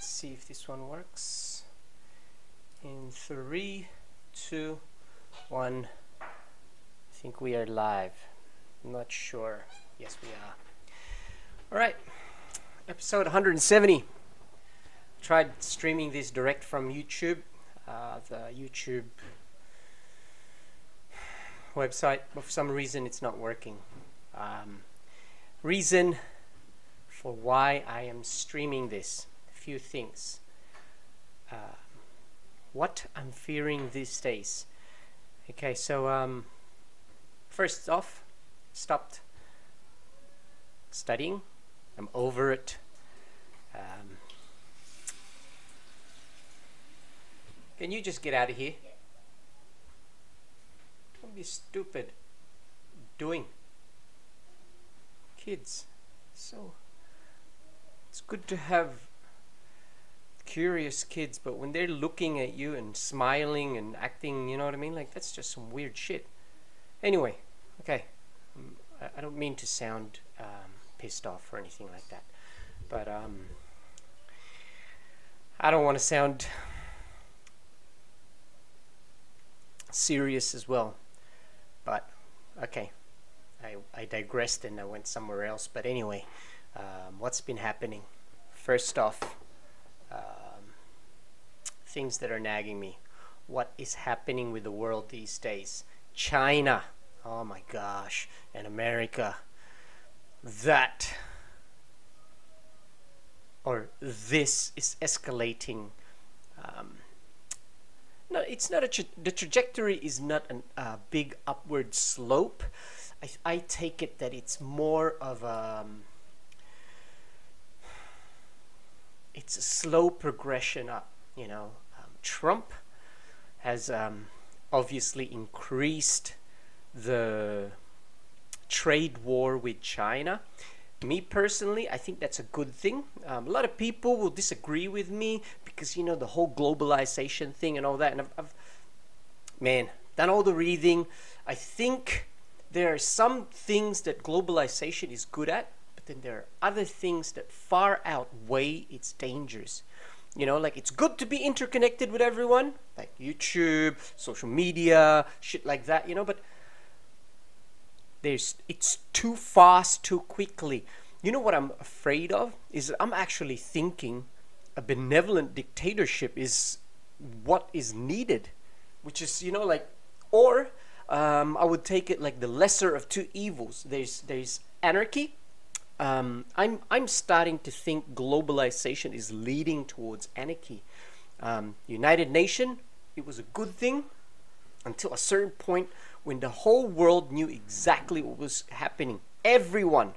Let's see if this one works. In 3, 2, 1. I think we are live. I'm not sure. Yes, we are. All right. Episode 170. Tried streaming this direct from YouTube. The YouTube website, but for some reason it's not working. Reason for why I am streaming this. A few things. What I'm fearing these days. Okay, so first off, stopped studying. I'm over it. Can you just get out of here? Don't be stupid. Doing. Kids. So it's good to have curious kids, but when they're looking at you and smiling and acting, you know what I mean? Like, that's just some weird shit. Anyway, okay. I don't mean to sound pissed off or anything like that, but I don't want to sound serious as well, but okay, I digressed and I went somewhere else. But anyway, what's been happening? First off, things that are nagging me. What is happening with the world these days? China, oh my gosh, and America. That or this is escalating. No, it's not the trajectory is not a big upward slope. I take it that it's more of it's a slow progression up. You know, Trump has obviously increased the trade war with China. Me personally, I think that's a good thing. A lot of people will disagree with me because, you know, the whole globalization thing and all that. And I've done all the reading. I think there are some things that globalization is good at, but then there are other things that far outweigh its dangers. You know, like, it's good to be interconnected with everyone, like YouTube, social media, shit like that, you know, but it's too fast, too quickly. You know what I'm afraid of? Is that I'm actually thinking a benevolent dictatorship is what is needed, which is, you know, like, or I would take it like the lesser of two evils. There's anarchy. I'm starting to think globalization is leading towards anarchy. United Nations, it was a good thing until a certain point when the whole world knew exactly what was happening. Everyone,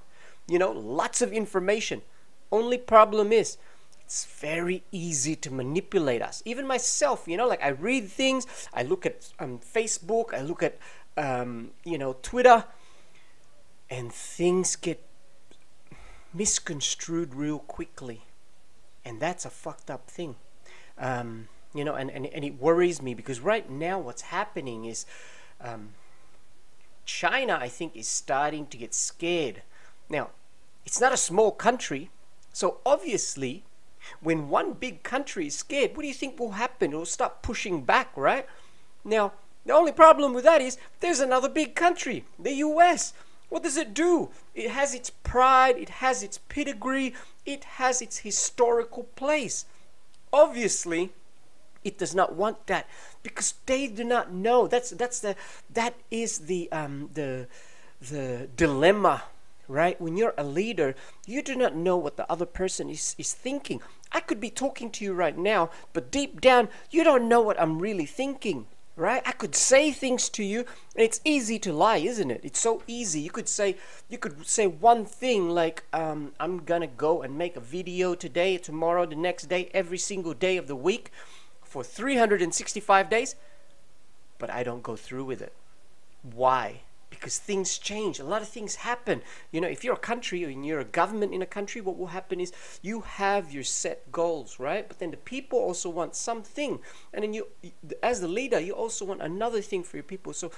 you know, lots of information. Only problem is, it's very easy to manipulate us. Even myself, you know, like, I read things, I look at Facebook, I look at, you know, Twitter, and things get misconstrued real quickly. And that's a fucked up thing. You know, and it worries me because right now what's happening is China, I think, is starting to get scared. Now, it's not a small country, so obviously when one big country is scared, what do you think will happen? It will start pushing back, right? Now, the only problem with that is there's another big country, the US. What does it do? It has its pride, it has its pedigree, it has its historical place. Obviously, it does not want that because they do not know. That is the dilemma, right? When you're a leader, you do not know what the other person is thinking. I could be talking to you right now, but deep down, you don't know what I'm really thinking, right? I could say things to you, and it's easy to lie, isn't it? It's so easy. You could say one thing like, I'm gonna go and make a video today, tomorrow, the next day, every single day of the week for 365 days, but I don't go through with it. Why? Because things change. A lot of things happen. You know, if you're a country or you're a government in a country, what will happen is you have your set goals, right? But then the people also want something. And then you, as the leader, you also want another thing for your people. So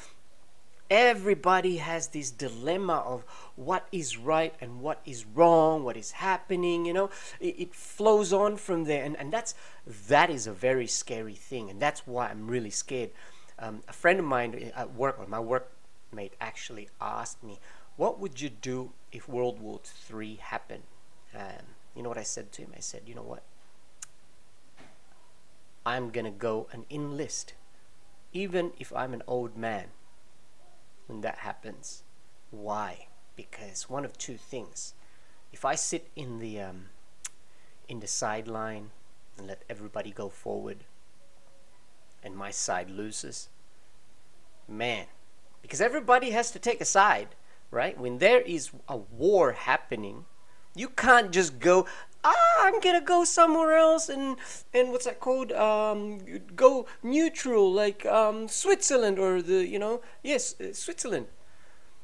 Everybody has this dilemma of what is right and what is wrong, what is happening, it flows on from there, and that is a very scary thing, and that's why I'm really scared. A friend of mine at work, or my workmate, actually asked me, what would you do if World War III happened? You know what I said to him? I said, you know what, I'm gonna go and enlist, even if I'm an old man, when that happens. Why? Because one of two things. If I sit in the sideline and let everybody go forward, and my side loses, man, because everybody has to take a side, right? When there is a war happening, you can't just go, I'm gonna go somewhere else and what's that called? Go neutral, like Switzerland, or Switzerland.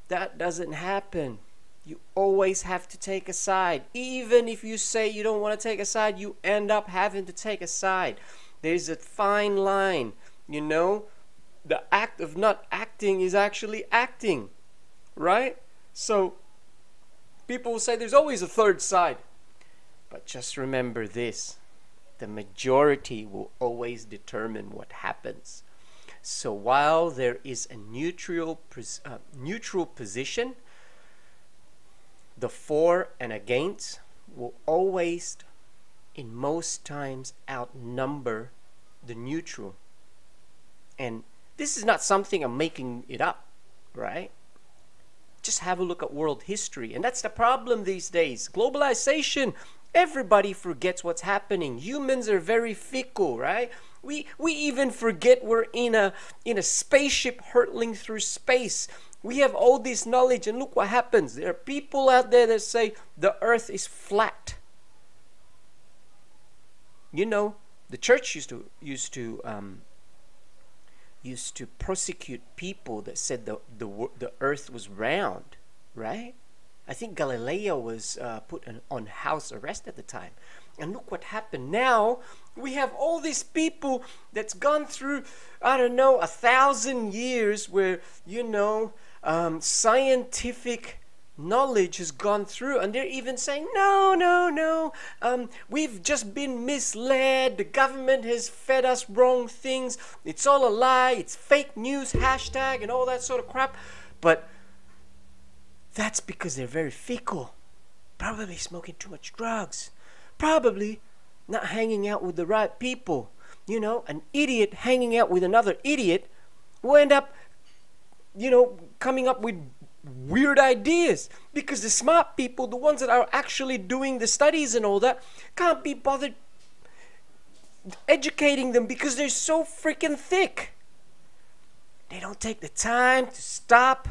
That doesn't happen. You always have to take a side. Even if you say you don't want to take a side, you end up having to take a side. There's a fine line, The act of not acting is actually acting, right? So people will say there's always a third side. But just remember this, the majority will always determine what happens. So while there is a neutral position, the for and against will always, in most times, outnumber the neutral. And this is not something I'm making it up, right? Just have a look at world history. And that's the problem these days. Globalization. Everybody forgets what's happening. Humans are very fickle, right? We even forget we're in a spaceship hurtling through space. We have all this knowledge, and look what happens. There are people out there that say the earth is flat. The church used to prosecute people that said the earth was round, right? I think Galileo was put on house arrest at the time. And look what happened. Now we have all these people that's gone through, 1,000 years where, scientific knowledge has gone through, and they're even saying, no, we've just been misled. The government has fed us wrong things. It's all a lie. It's fake news, hashtag, and all that sort of crap. But that's because they're very fickle. Probably smoking too much drugs. Probably not hanging out with the right people. An idiot hanging out with another idiot will end up, coming up with weird ideas. Because the smart people, the ones that are actually doing the studies and all that, can't be bothered educating them because they're so freaking thick. They don't take the time to stop,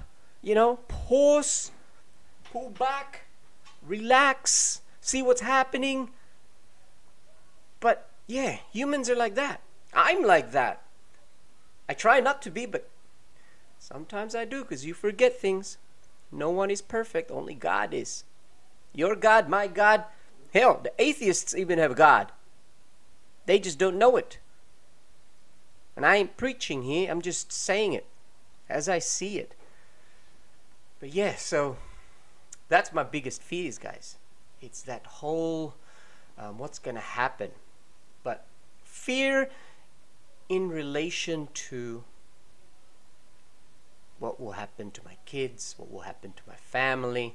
pause, pull back, relax, see what's happening. But yeah, humans are like that. I'm like that. I try not to be, but sometimes I do, because you forget things. No one is perfect, only God is. Your God, my God. Hell, the atheists even have God. They just don't know it. And I ain't preaching here, I'm just saying it as I see it. But yeah, so that's my biggest fears, guys. It's that whole what's going to happen. But fear in relation to what will happen to my kids, what will happen to my family.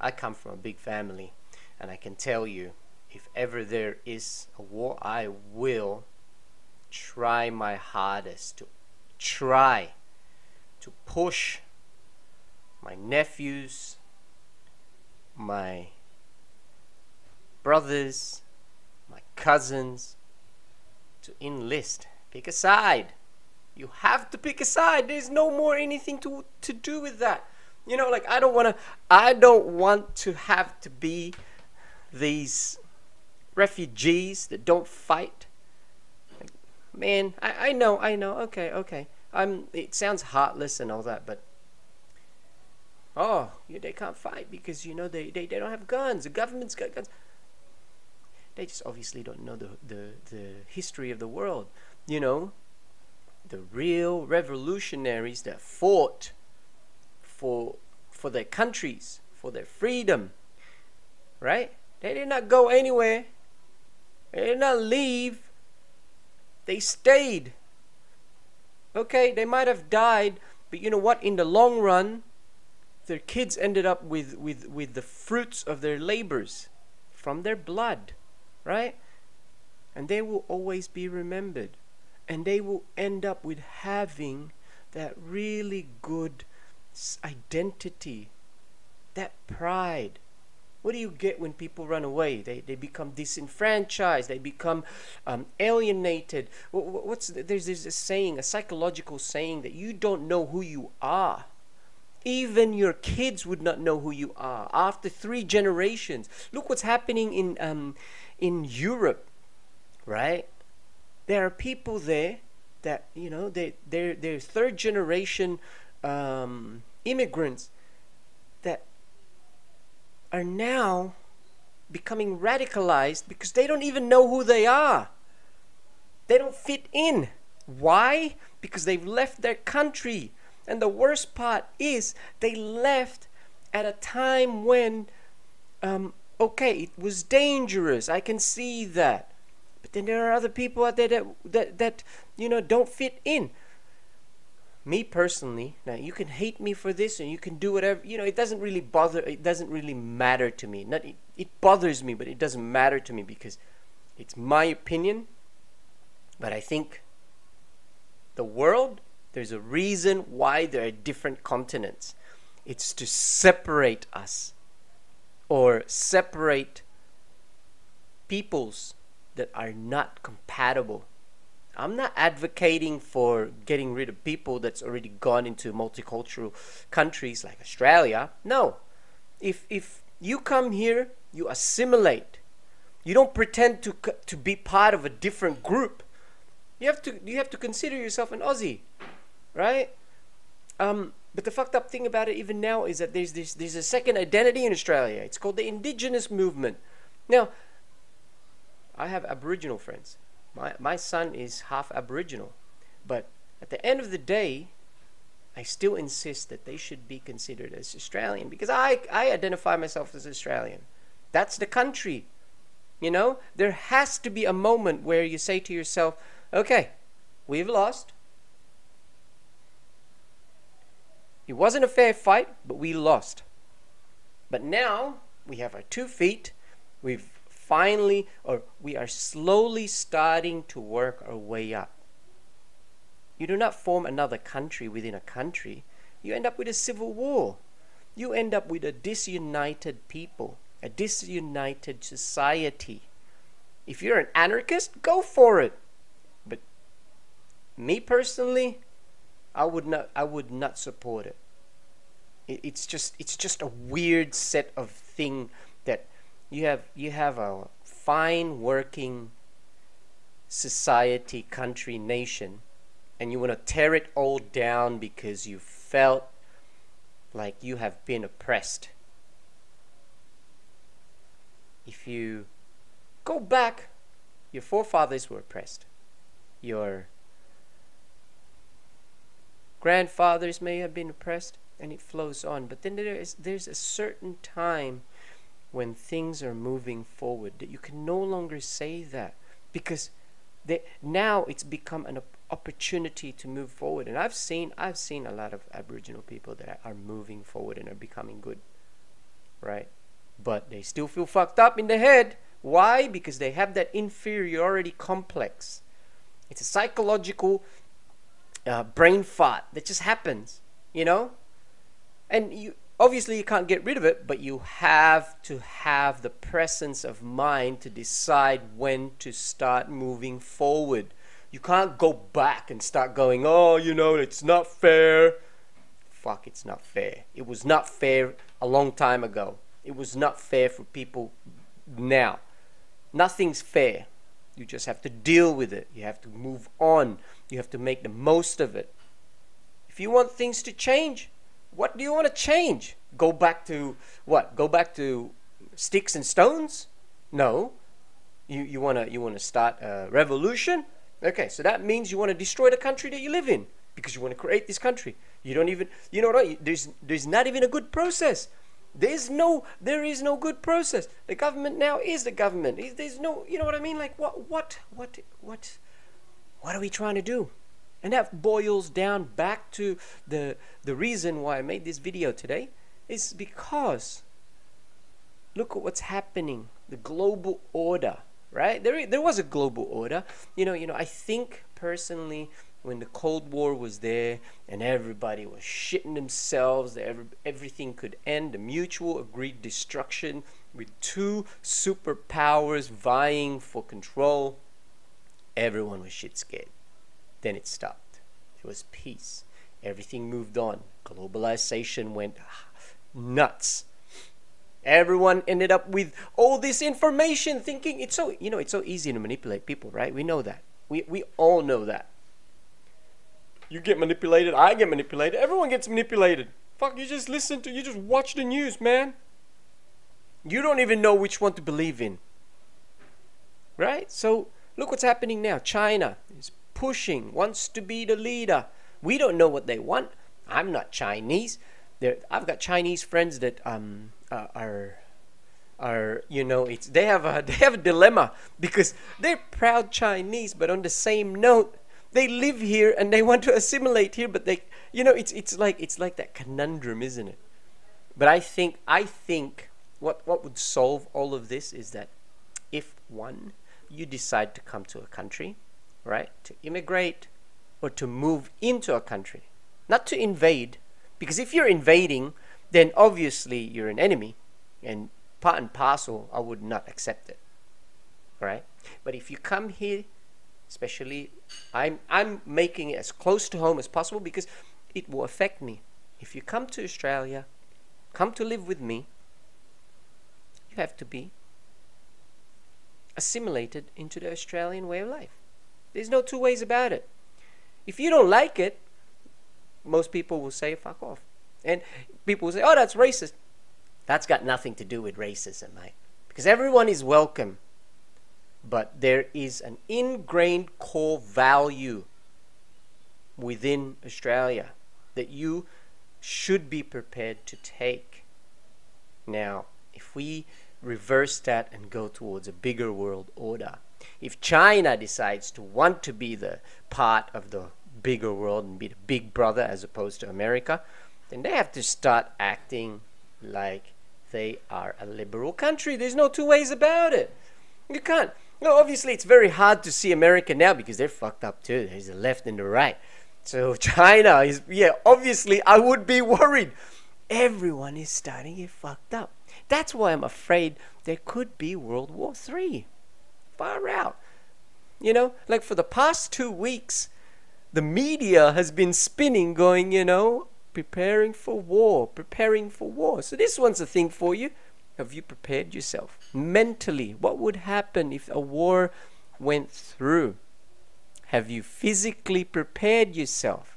I come from a big family, and I can tell you, if ever there is a war, I will try my hardest to push my nephews, my brothers, my cousins to enlist. Pick a side. You have to pick a side. There's no more anything to do with that. I don't want to have to be these refugees that don't fight. Man, I know, okay. It sounds heartless and all that, but they can't fight because they don't have guns. The government's got guns. They just obviously don't know the history of the world. the real revolutionaries that fought for their countries, for their freedom, right? They did not go anywhere. They did not leave. They stayed. Okay, they might have died, but you know what? In the long run, their kids ended up with the fruits of their labors from their blood, right? And they will always be remembered. And they will end up with having that really good identity, that pride. What do you get when people run away? They become disenfranchised. They become alienated. There's a saying, a psychological saying, that you don't know who you are. Even your kids would not know who you are after 3 generations. Look what's happening in Europe, right? There are people there that, you know, they're 3rd generation immigrants that are now becoming radicalized because they don't even know who they are. They don't fit in. Why? Because they've left their country. And the worst part is they left at a time when, okay, it was dangerous. I can see that. But then there are other people out there that you know, don't fit in. Me personally, now you can hate me for this and you can do whatever, you know, it doesn't really matter to me. It bothers me, but it doesn't matter to me because it's my opinion. But I think the world, there's a reason why there are different continents. It's to separate us, or separate peoples that are not compatible. I'm not advocating for getting rid of people that's already gone into multicultural countries like Australia. No. If you come here, you assimilate. You don't pretend to be part of a different group. You have to consider yourself an Aussie, right? But the fucked up thing about it even now is that there's a second identity in Australia. It's called the Indigenous movement. Now, I have Aboriginal friends. My son is half Aboriginal. But at the end of the day, I still insist that they should be considered as Australian because I identify myself as Australian. That's the country. You know, there has to be a moment where you say to yourself, okay, we've lost. It wasn't a fair fight, but we lost. But now we have our 2 feet. We are slowly starting to work our way up. You do not form another country within a country. You end up with a civil war. You end up with a disunited people, a disunited society. If you're an anarchist, go for it. But me personally, I would not support it. It's just a weird set of thing that you have a fine working society, country, nation, and you want to tear it all down because you felt like you have been oppressed. If you go back, your forefathers were oppressed. Your grandfathers may have been oppressed, and it flows on. But then there's a certain time when things are moving forward that you can no longer say that, because now it's become an opportunity to move forward. And I've seen a lot of Aboriginal people that are moving forward and are becoming good, right? But they still feel fucked up in the head. Why? Because they have that inferiority complex. It's a psychological brain fart that just happens, you know? And you obviously can't get rid of it, but you have to have the presence of mind to decide when to start moving forward. You can't go back and start going, oh, you know, it's not fair. Fuck, it's not fair. It was not fair a long time ago. It was not fair for people now. Nothing's fair. You just have to deal with it. You have to move on. You have to make the most of it. If you want things to change, what do you want to change? Go back to what? Go back to sticks and stones? No. You wanna start a revolution? Okay, so that means you want to destroy the country that you live in because you want to create this country. You don't even, you know what? There's not even a good process. There is no good process. The government now is the government. There's no, you know what I mean? Like what are we trying to do? And that boils down back to the reason why I made this video today is because look at what's happening. The global order, right? There was a global order. You know, I think personally when the Cold War was there and everybody was shitting themselves, that everything could end, a mutual agreed destruction with two superpowers vying for control, everyone was shit scared. Then it stopped. It was peace. Everything moved on. Globalization went nuts. Everyone ended up with all this information thinking it's so, you know, it's so easy to manipulate people, right? We know that. We all know that. You get manipulated, I get manipulated, everyone gets manipulated. Fuck, you just watch the news, man. You don't even know which one to believe in. Right? So, look what's happening now. China is pushing, wants to be the leader. We don't know what they want. I'm not Chinese. I've got Chinese friends that are you know, they have a dilemma because they're proud Chinese, but on the same note, they live here and they want to assimilate here, but they, you know, it's like that conundrum, isn't it? But I think what would solve all of this is that if one, you decide to come to a country, right, to immigrate or to move into a country, not to invade, because if you're invading, then obviously you're an enemy, and part and parcel, I would not accept it, right? But if you come here, especially, I'm making it as close to home as possible because it will affect me. If you come to Australia, come to live with me, you have to be assimilated into the Australian way of life. There's no two ways about it. If you don't like it, most people will say, fuck off. And people will say, oh, that's racist. That's got nothing to do with racism, mate. Because everyone is welcome. But there is an ingrained core value within Australia that you should be prepared to take. Now, if we reverse that and go towards a bigger world order, if China decides to want to be the part of the bigger world and be the big brother as opposed to America, then they have to start acting like they are a liberal country. There's no two ways about it. You can't. No, obviously it's very hard to see America now because they're fucked up too. There's the left and the right. So China is, yeah, obviously I would be worried. Everyone is starting to get fucked up. That's why I'm afraid there could be World War III. Far out. You know, like for the past 2 weeks, the media has been spinning going, you know, preparing for war. So this one's a thing for you. Have you prepared yourself mentally? What would happen if a war went through? Have you physically prepared yourself?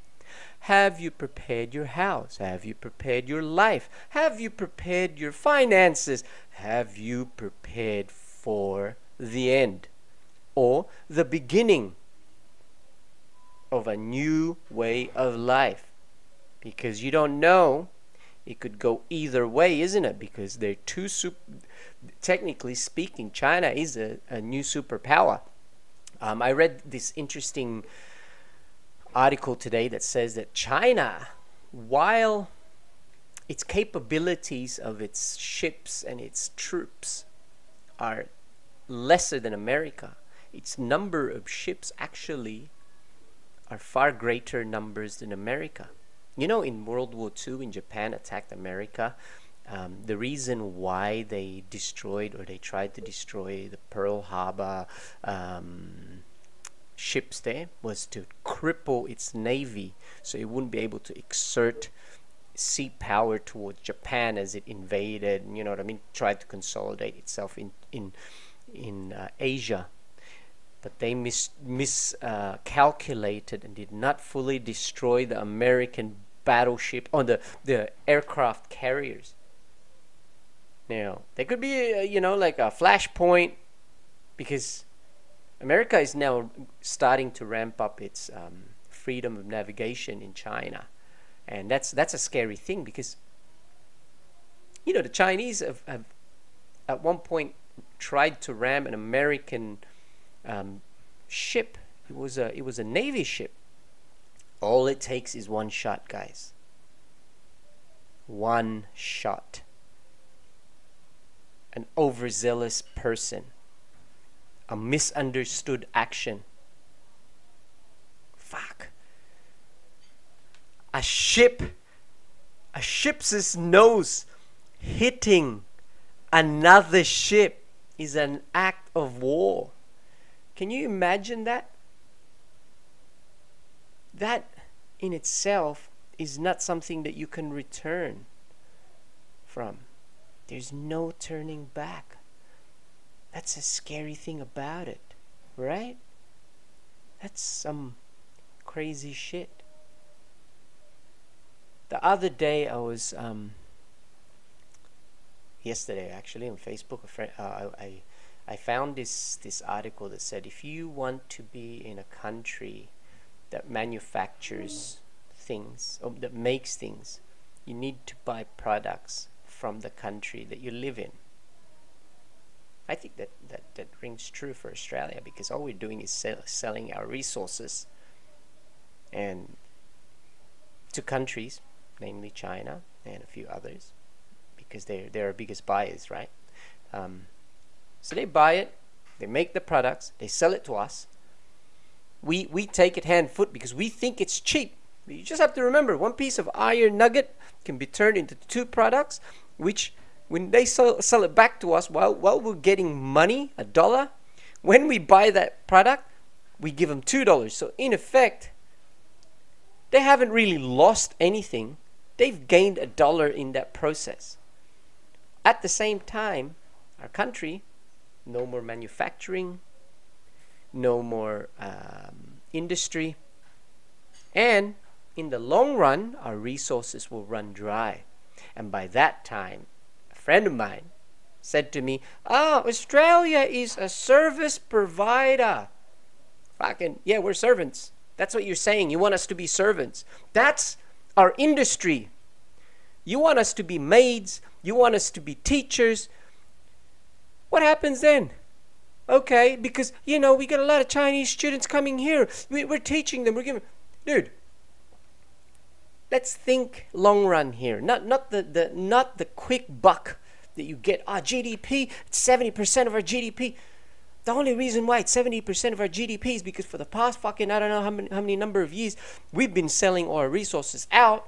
Have you prepared your house? Have you prepared your life? Have you prepared your finances? Have you prepared for the end or the beginning of a new way of life? Because you don't know. It could go either way, isn't it? Because they're technically speaking, China is a new superpower. I read this interesting article today that says that China, while its capabilities of its ships and its troops are lesser than America, its number of ships actually are far greater numbers than America. You know, in World War II, when Japan attacked America, the reason why they destroyed or they tried to destroy the Pearl Harbor ships there was to cripple its navy so it wouldn't be able to exert sea power towards Japan as it invaded, you know what I mean, tried to consolidate itself in Asia. But they miscalculated and did not fully destroy the American battleship on the aircraft carriers. Now, there could be, you know, like a flashpoint because America is now starting to ramp up its freedom of navigation in China, and that's a scary thing because the Chinese have at one point tried to ram an American ship. It was a Navy ship. All it takes is one shot, guys. One shot. An overzealous person. A misunderstood action. Fuck. A ship's nose hitting another ship is an act of war. Can you imagine that? That in itself is not something that you can return from. There's no turning back. That's a scary thing about it, right? That's some crazy shit. The other day I was yesterday actually on Facebook, I found this article that said if you want to be in a country that manufactures things or that makes things, you need to buy products from the country that you live in. I think that rings true for Australia, because all we're doing is selling our resources and to countries, namely China and a few others, because they're our biggest buyers, right? So they buy it, they make the products, they sell it to us. We take it hand foot because we think it's cheap. You just have to remember, one piece of iron nugget can be turned into 2 products, which when they sell it back to us, while we're getting money, $1, when we buy that product, we give them $2. So in effect, they haven't really lost anything. They've gained $1 in that process. At the same time, our country, no more manufacturing, no more industry, and in the long run, our resources will run dry. And by that time, a friend of mine said to me, Australia is a service provider. Fucking, yeah, we're servants. That's what you're saying. You want us to be servants. That's our industry. You want us to be maids. You want us to be teachers. What happens then? Okay, because, we got a lot of Chinese students coming here. We're teaching them. We're giving... Dude, let's think long run here. Not the quick buck that you get. GDP, it's 70% of our GDP. The only reason why it's 70% of our GDP is because for the past fucking, I don't know how many number of years, we've been selling our resources out,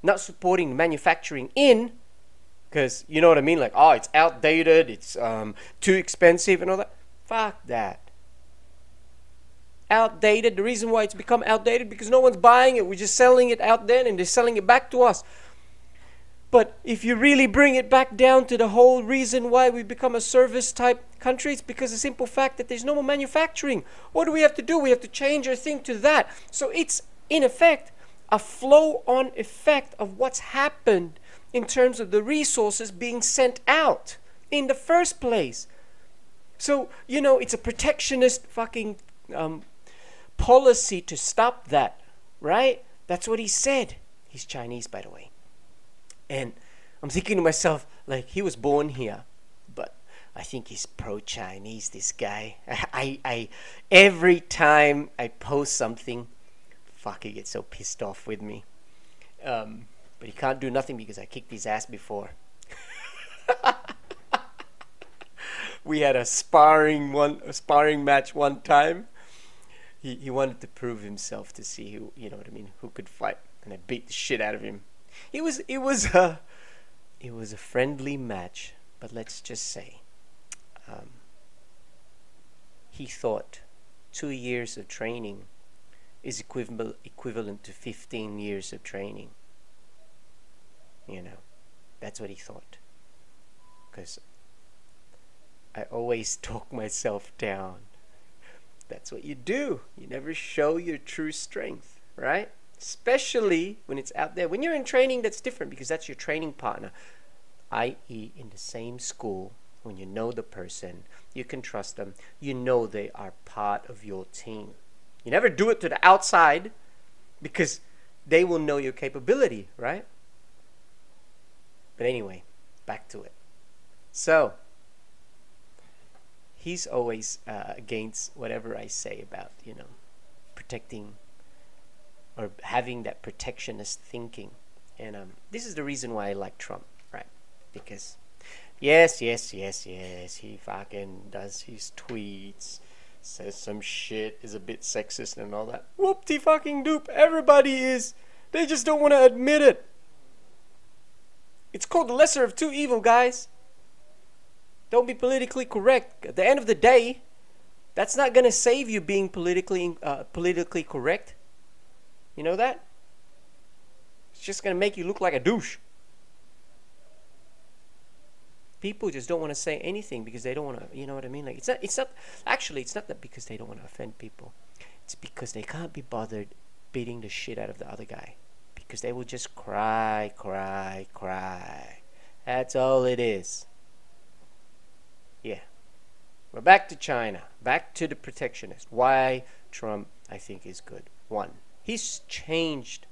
not supporting manufacturing in, because, you know what I mean? Like, it's outdated, it's too expensive and all that. Fuck that. Outdated. The reason why it's become outdated because no one's buying it. We're just selling it out there and they're selling it back to us. But if you really bring it back down to the whole reason why we become a service type country, it's because of the simple fact that there's no more manufacturing. What do we have to do? We have to change our thing to that. So it's in effect a flow-on effect of what's happened in terms of the resources being sent out in the first place. So, it's a protectionist fucking policy to stop that, right? That's what he said. He's Chinese, by the way. And I'm thinking to myself, like, he was born here, but I think he's pro-Chinese, this guy. I every time I post something, fuck, he gets so pissed off with me. But he can't do nothing because I kicked his ass before. We had a sparring match one time. He wanted to prove himself to see who, who could fight, and I beat the shit out of him. It was a friendly match, but let's just say, he thought 2 years of training is equivalent to 15 years of training. That's what he thought. Because I always talk myself down. That's what you do. You never show your true strength, right? Especially when it's out there. When you're in training, that's different because that's your training partner, i.e. in the same school, when you know the person, you can trust them, you know they are part of your team. You never do it to the outside because they will know your capability, right? But anyway, back to it. So, he's always against whatever I say about, protecting or having that protectionist thinking. And this is the reason why I like Trump, right? Because yes, he fucking does his tweets, says some shit, is a bit sexist and all that. Whoop-de fucking doop, everybody is. They just don't want to admit it. It's called the lesser of two evil, guys. Don't be politically correct. At the end of the day, that's not going to save you being politically correct. You know that? It's just going to make you look like a douche. People just don't want to say anything because they don't want to, you know what I mean? Like it's not that because they don't want to offend people. It's because they can't be bothered beating the shit out of the other guy. Because they will just cry. That's all it is. Yeah. We're back to China. Back to the protectionist. Why Trump, I think, is good. One, he's changed,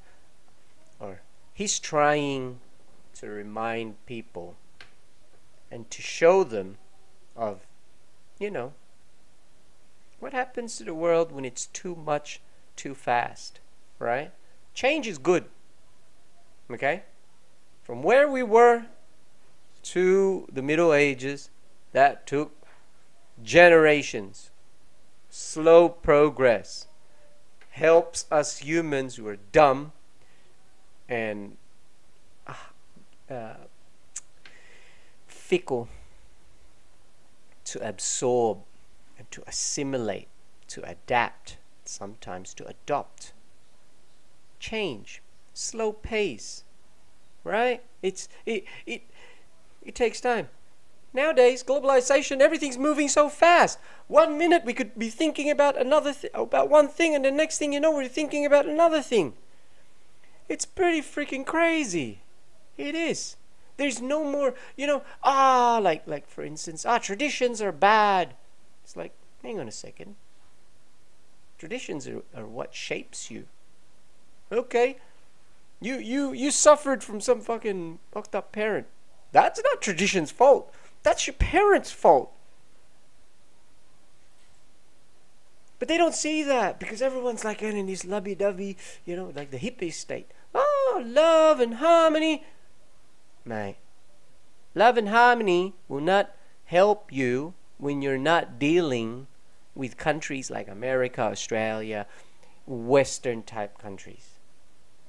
or he's trying to remind people and to show them of, what happens to the world when it's too much, too fast, right? Change is good, okay? From where we were to the Middle Ages, that took generations. Slow progress helps us humans who are dumb and fickle to absorb and to assimilate, to adapt, sometimes to adopt. Change, slow pace, right? It takes time. Nowadays, globalization, everything's moving so fast. 1 minute we could be thinking about about one thing, and the next thing you know, we're thinking about another thing. It's pretty freaking crazy. It is. There's no more, like for instance, traditions are bad. It's like, hang on a second. Traditions are what shapes you. Okay. You suffered from some fucking fucked up parent. That's not tradition's fault. That's your parents' fault. But they don't see that because everyone's like in this lovey-dovey, like the hippie state. Oh, love and harmony. Mate, love and harmony will not help you when you're not dealing with countries like America, Australia, Western type countries.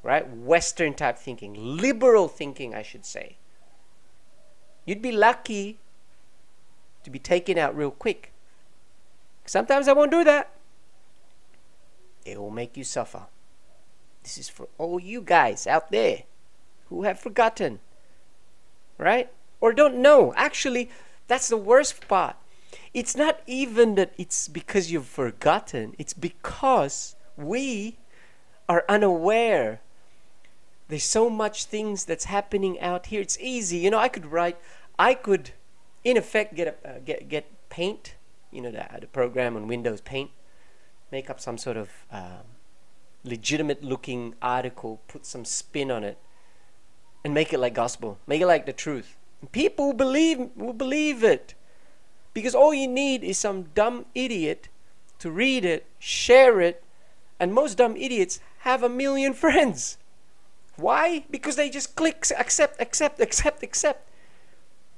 Right? Western type thinking. Liberal thinking, I should say. You'd be lucky to be taken out real quick. Sometimes I won't do that. It will make you suffer. This is for all you guys out there who have forgotten. Right? Or don't know. Actually, that's the worst part. It's not even that it's because you've forgotten. It's because we are unaware. There's so much things that's happening out here. It's easy. I could in effect get Paint, the program on Windows, Paint, make up some sort of legitimate looking article, put some spin on it, and make it like gospel, make it like the truth. And people will believe it. Because all you need is some dumb idiot to read it, share it, and most dumb idiots have 1 million friends. Why? Because they just click accept.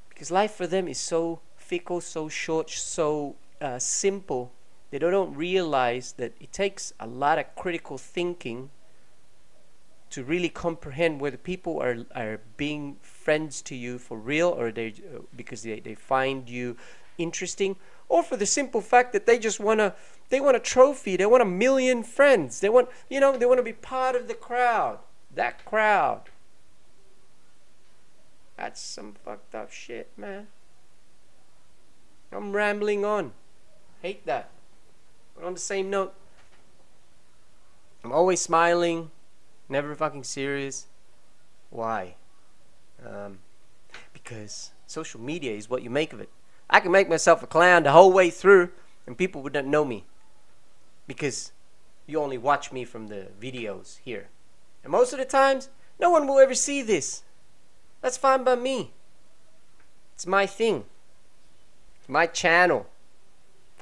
Because life for them is so fickle, so short, so simple. They don't realize that it takes a lot of critical thinking to really comprehend whether people are being friends to you for real, or because they find you interesting, or for the simple fact that they want a trophy. They want 1 million friends. They want to be part of the crowd. That crowd. That's some fucked up shit, man. I'm rambling on. Hate that. But on the same note, I'm always smiling, never fucking serious. Why? Because social media is what you make of it. I can make myself a clown the whole way through and people would not know me because you only watch me from the videos here. And most of the times, no one will ever see this. That's fine by me. It's my thing. It's my channel.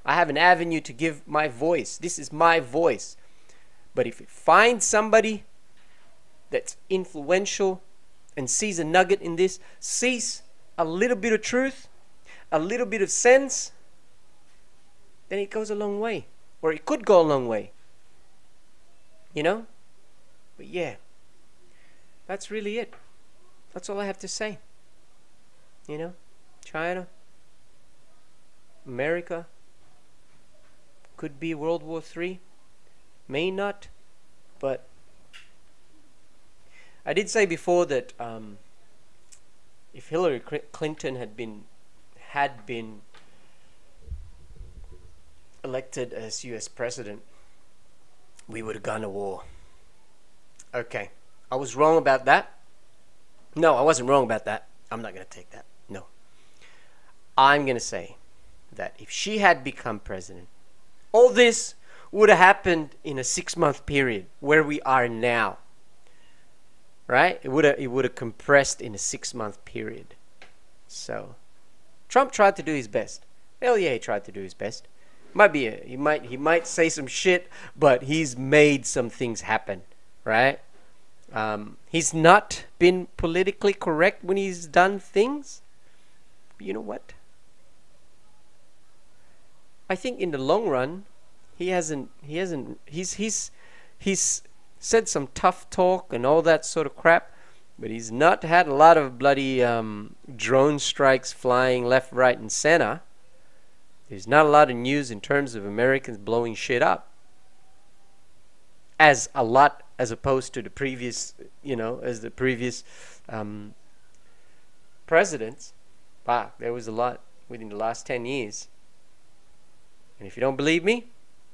I have an avenue to give my voice. This is my voice. But if it finds somebody that's influential and sees a nugget in this, sees a little bit of truth, a little bit of sense, then it goes a long way. Or it could go a long way. You know? But yeah, that's really it. That's all I have to say. You know? China, America, could be World War III, may not, but I did say before that if Hillary Clinton had been elected as US president, we would have gone to war. Okay, I was wrong about that. No, I wasn't wrong about that. I'm not going to take that. No. I'm going to say that if she had become president, all this would have happened in a 6-month period where we are now. Right? It would have compressed in a 6-month period. So Trump tried to do his best. Hell yeah, he tried to do his best. He might say some shit, but he's made some things happen, right? He's not been politically correct when he's done things. But you know what? I think in the long run, he's said some tough talk and all that sort of crap, but he's not had a lot of bloody drone strikes flying left, right, and center. There's not a lot of news in terms of Americans blowing shit up. As opposed to the previous, presidents. Wow, there was a lot within the last 10 years. And if you don't believe me,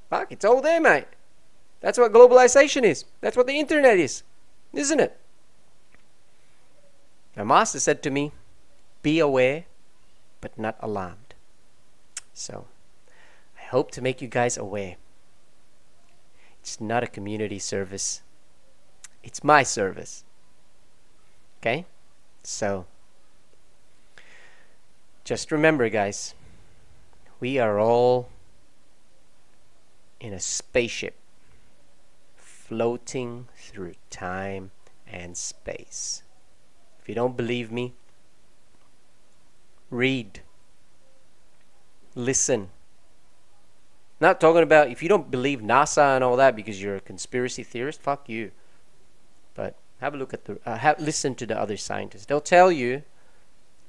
fuck, it's all there, mate. That's what globalization is. That's what the internet is. Isn't it? My master said to me, be aware, but not alarmed. So, I hope to make you guys aware. It's not a community service. It's my service. Okay? So, just remember, guys, we are all in a spaceship floating through time and space. If you don't believe me, read, listen. Not talking about if you don't believe NASA and all that because you're a conspiracy theorist, fuck you. But have a look at listen to the other scientists. They'll tell you,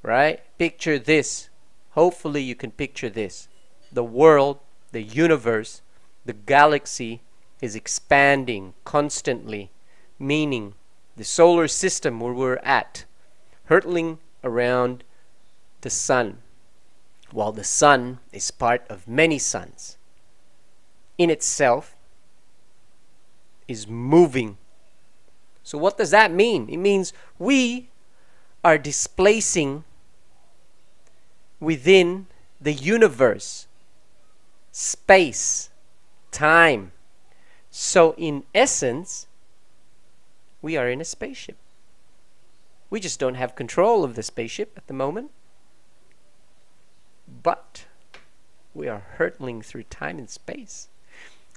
right? Picture this. Hopefully you can picture this. The world, the universe, the galaxy is expanding constantly, meaning the solar system where we're at, hurtling around the sun, while the sun is part of many suns. In itself is moving. So what does that mean? It means we are displacing within the universe, space, time. So in essence, we are in a spaceship. We just don't have control of the spaceship at the moment. But we are hurtling through time and space.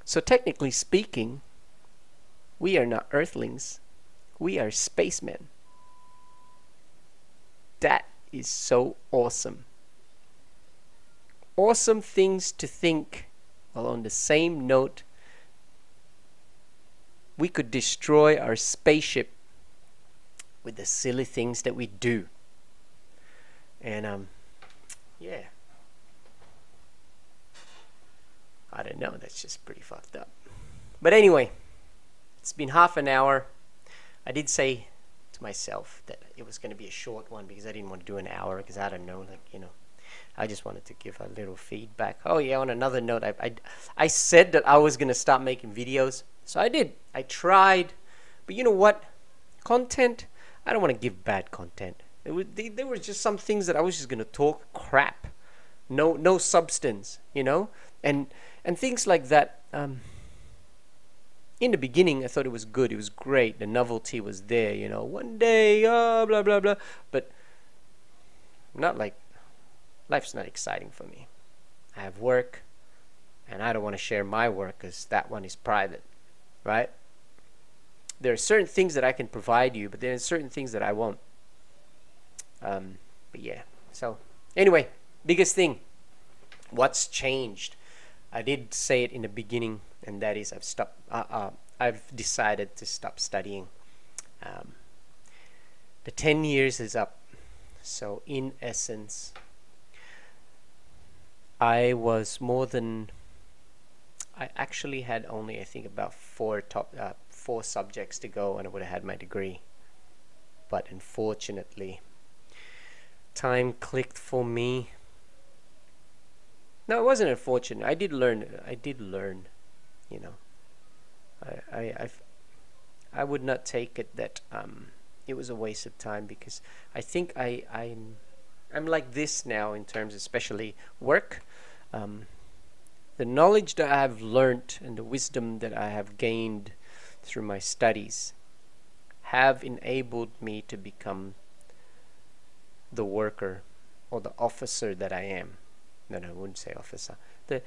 So technically speaking, we are not earthlings. We are spacemen. That is so awesome. Awesome things to think. Well, on the same note, we could destroy our spaceship with the silly things that we do. And yeah. I don't know, that's just pretty fucked up. But anyway, it's been half an hour. I did say to myself that it was going to be a short one because I didn't want to do an hour because I don't know, I just wanted to give a little feedback. Oh yeah, on another note, I said that I was going to stop making videos. So I did. I tried. But you know what? Content, I don't want to give bad content. There were just some things that I was just going to talk crap. no substance, you know, and things like that. In the beginning, I thought it was good. It was great. The novelty was there, you know. One day, blah blah blah. But not like life's not exciting for me. I have work, and I don't want to share my work because that one is private, right? There are certain things that I can provide you, but there are certain things that I won't. But yeah. So anyway, biggest thing. What's changed? I did say it in the beginning, and that is I've decided to stop studying. The 10 years is up. So in essence, I actually had only, I think, about four subjects to go, and I would have had my degree. But unfortunately, time clicked for me. No, it wasn't unfortunate. I did learn. You know, I would not take it that it was a waste of time, because I think I'm like this now in terms, especially work. The knowledge that I have learned and the wisdom that I have gained through my studies have enabled me to become the worker or the officer that I am. No, I wouldn't say officer. The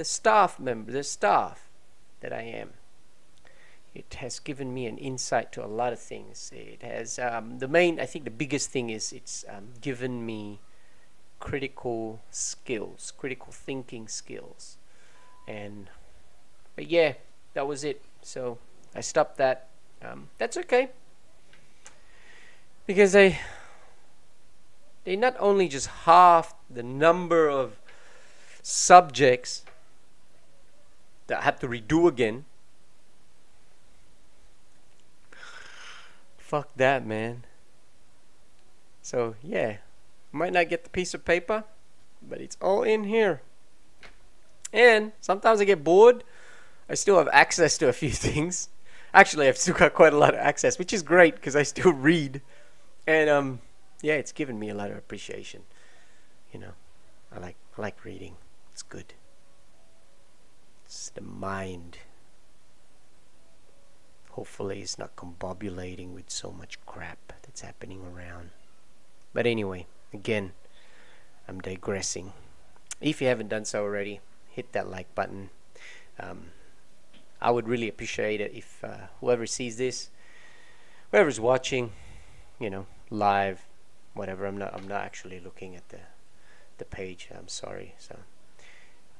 staff member, the staff that I am. It has given me an insight to a lot of things. It has I think the biggest thing is it's given me critical skills, critical thinking skills. But yeah, that was it. So I stopped that. That's okay, because they not only just halved the number of subjects that I have to redo again. Fuck that, man. So yeah, might not get the piece of paper, but it's all in here. And sometimes I get bored. I still have access to a few things. Actually, I've still got quite a lot of access, which is great because I still read. And yeah, it's given me a lot of appreciation. You know, I like reading. It's good. It's the mind. Hopefully it's not combobulating with so much crap that's happening around. But anyway, again, I'm digressing. If you haven't done so already, hit that like button. I would really appreciate it if whoever sees this, whoever's watching, you know, live, whatever. I'm not actually looking at the page. I'm sorry. So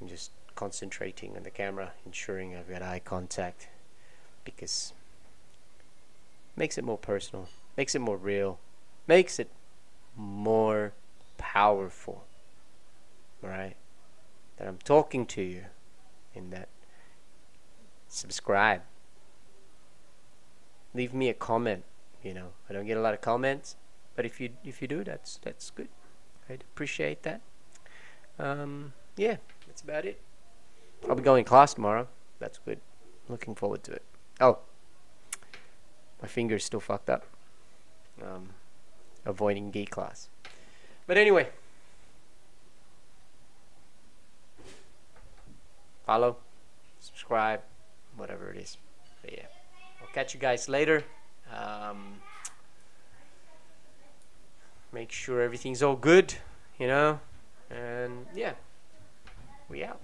I'm just concentrating on the camera, ensuring I've got eye contact, because it makes it more personal, makes it more real, makes it more powerful. Right? That I'm talking to you, in that subscribe, leave me a comment. You know, I don't get a lot of comments, but if you do, that's good. I'd appreciate that. Yeah, that's about it. I'll be going to class tomorrow. That's good. Looking forward to it. Oh, my finger's still fucked up. Avoiding gay class. But anyway, follow, subscribe, whatever it is. But yeah, I'll catch you guys later. Make sure everything's all good, you know, and yeah, we out.